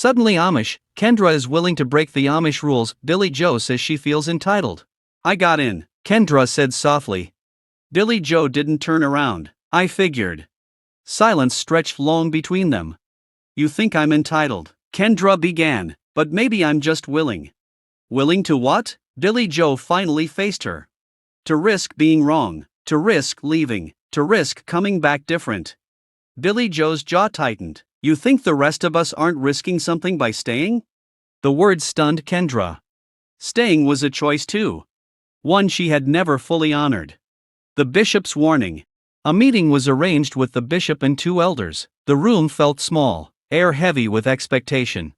Suddenly Amish, Kendra is willing to break the Amish rules. Billy Joe says she feels entitled. I got in, Kendra said softly. Billy Joe didn't turn around. I figured. Silence stretched long between them. You think I'm entitled? Kendra began, but maybe I'm just willing. Willing to what? Billy Joe finally faced her. To risk being wrong, to risk leaving, to risk coming back different. Billy Joe's jaw tightened. You think the rest of us aren't risking something by staying? The words stunned Kendra. Staying was a choice too. One she had never fully honored. The bishop's warning. A meeting was arranged with the bishop and 2 elders. The room felt small, air heavy with expectation.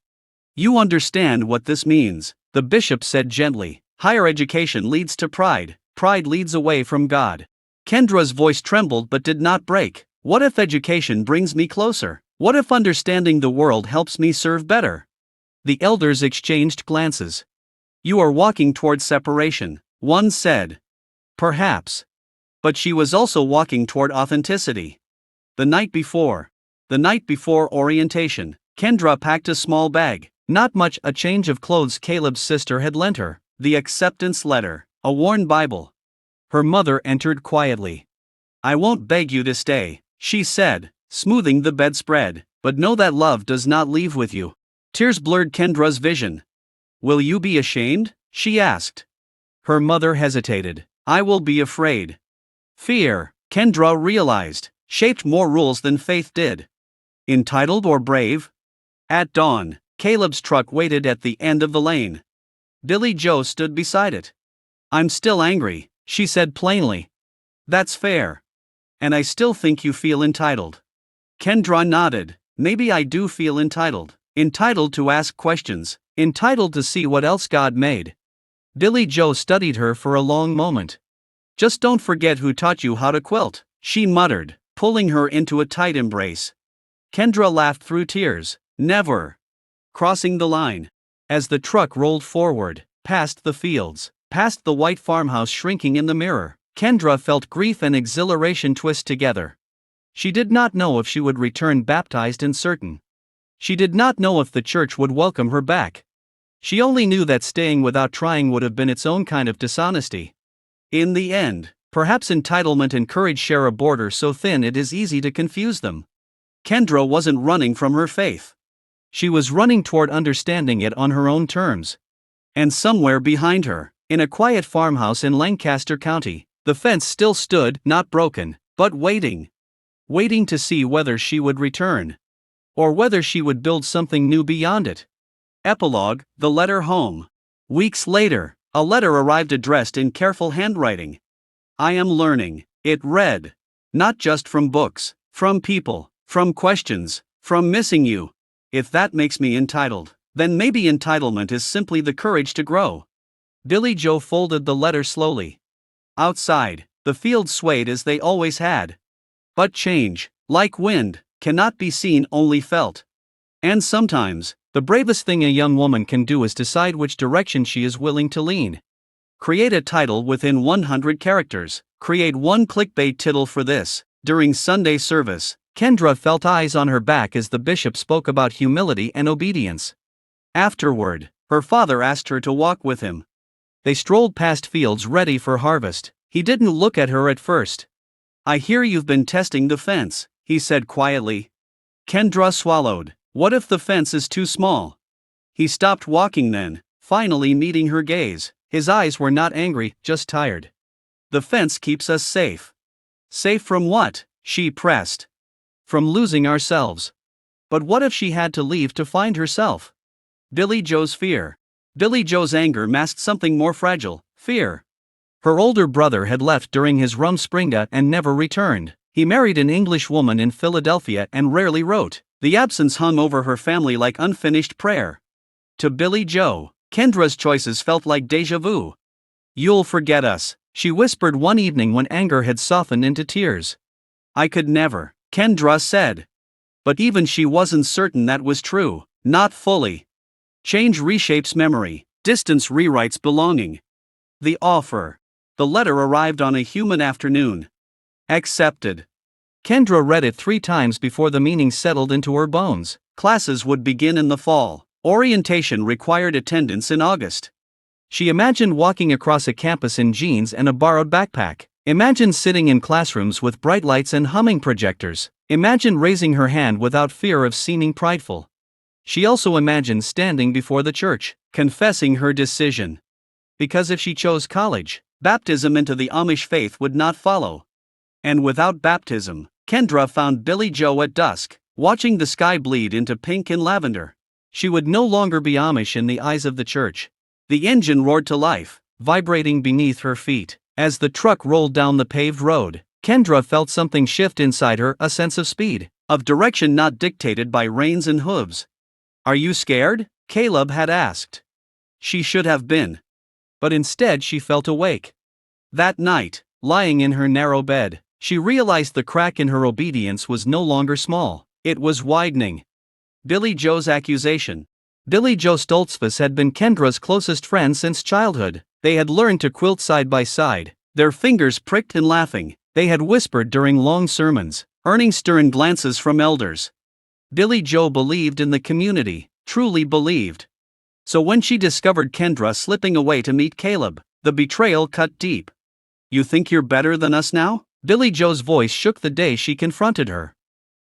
You understand what this means, the bishop said gently. Higher education leads to pride, pride leads away from God. Kendra's voice trembled but did not break. What if education brings me closer? What if understanding the world helps me serve better? The elders exchanged glances. You are walking toward separation, one said. Perhaps. But she was also walking toward authenticity. The night before orientation, Kendra packed a small bag, not much, a change of clothes Caleb's sister had lent her, the acceptance letter, a worn Bible. Her mother entered quietly. I won't beg you to stay, she said, smoothing the bedspread, but know that love does not leave with you. Tears blurred Kendra's vision. Will you be ashamed? She asked. Her mother hesitated. I will be afraid. Fear, Kendra realized, shaped more rules than faith did. Entitled or brave? At dawn, Caleb's truck waited at the end of the lane. Billy Joe stood beside it. I'm still angry, she said plainly. That's fair. And I still think you feel entitled. Kendra nodded. Maybe I do feel entitled. Entitled to ask questions. Entitled to see what else God made. Billy Joe studied her for a long moment. Just don't forget who taught you how to quilt, she muttered, pulling her into a tight embrace. Kendra laughed through tears. Never. Crossing the line. As the truck rolled forward, past the fields, past the white farmhouse shrinking in the mirror, Kendra felt grief and exhilaration twist together. She did not know if she would return baptized and certain. She did not know if the church would welcome her back. She only knew that staying without trying would have been its own kind of dishonesty. In the end, perhaps entitlement and courage share a border so thin it is easy to confuse them. Kendra wasn't running from her faith. She was running toward understanding it on her own terms. And somewhere behind her, in a quiet farmhouse in Lancaster County, the fence still stood, not broken, but waiting. Waiting to see whether she would return. Or whether she would build something new beyond it. Epilogue, the letter home. Weeks later, a letter arrived addressed in careful handwriting. I am learning, it read. Not just from books, from people, from questions, from missing you. If that makes me entitled, then maybe entitlement is simply the courage to grow. Billy Joe folded the letter slowly. Outside, the fields swayed as they always had. But change, like wind, cannot be seen, only felt. And sometimes, the bravest thing a young woman can do is decide which direction she is willing to lean. Create a title within 100 characters. Create one clickbait title for this. During Sunday service, Kendra felt eyes on her back as the bishop spoke about humility and obedience. Afterward, her father asked her to walk with him. They strolled past fields ready for harvest. He didn't look at her at first. I hear you've been testing the fence, he said quietly. Kendra swallowed. What if the fence is too small? He stopped walking then, finally meeting her gaze. His eyes were not angry, just tired. The fence keeps us safe. Safe from what? She pressed. From losing ourselves. But what if she had to leave to find herself? Billy Joe's fear. Billy Joe's anger masked something more fragile, fear. Her older brother had left during his Rumspringa and never returned. He married an English woman in Philadelphia and rarely wrote. The absence hung over her family like unfinished prayer. To Billy Joe, Kendra's choices felt like déjà vu. You'll forget us, she whispered one evening when anger had softened into tears. I could never, Kendra said. But even she wasn't certain that was true, not fully. Change reshapes memory, distance rewrites belonging. The offer. The letter arrived on a human afternoon. Accepted. Kendra read it 3 times before the meaning settled into her bones. Classes would begin in the fall. Orientation required attendance in August. She imagined walking across a campus in jeans and a borrowed backpack. Imagine sitting in classrooms with bright lights and humming projectors. Imagine raising her hand without fear of seeming prideful. She also imagined standing before the church, confessing her decision. Because if she chose college, baptism into the Amish faith would not follow. And without baptism, Kendra found Billy Joe at dusk, watching the sky bleed into pink and lavender. She would no longer be Amish in the eyes of the church. The engine roared to life, vibrating beneath her feet. As the truck rolled down the paved road, Kendra felt something shift inside her, a sense of speed, of direction not dictated by reins and hooves. "Are you scared?" Caleb had asked. She should have been. But instead she felt awake. That night, lying in her narrow bed, she realized the crack in her obedience was no longer small, it was widening. Billy Joe's accusation. Billy Joe Stoltzfus had been Kendra's closest friend since childhood. They had learned to quilt side by side, their fingers pricked and laughing. They had whispered during long sermons, earning stern glances from elders. Billy Joe believed in the community, truly believed. So when she discovered Kendra slipping away to meet Caleb, the betrayal cut deep. "You think you're better than us now?" Billy Joe's voice shook the day she confronted her.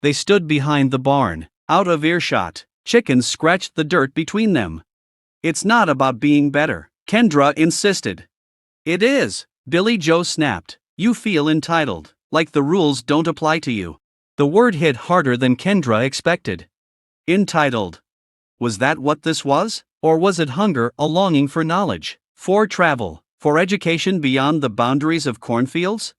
They stood behind the barn, out of earshot. Chickens scratched the dirt between them. "It's not about being better," Kendra insisted. "It is," Billy Joe snapped. "You feel entitled, like the rules don't apply to you." The word hit harder than Kendra expected. Entitled. Was that what this was? Or was it hunger, a longing for knowledge, for travel, for education beyond the boundaries of cornfields?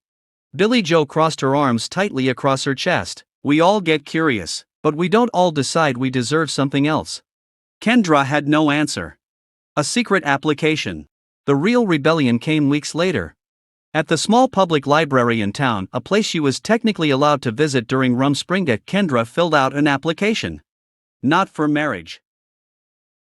Billy Joe crossed her arms tightly across her chest. "We all get curious, but we don't all decide we deserve something else." Kendra had no answer. A secret application. The real rebellion came weeks later. At the small public library in town, a place she was technically allowed to visit during Rumspringa, Kendra filled out an application. Not for marriage,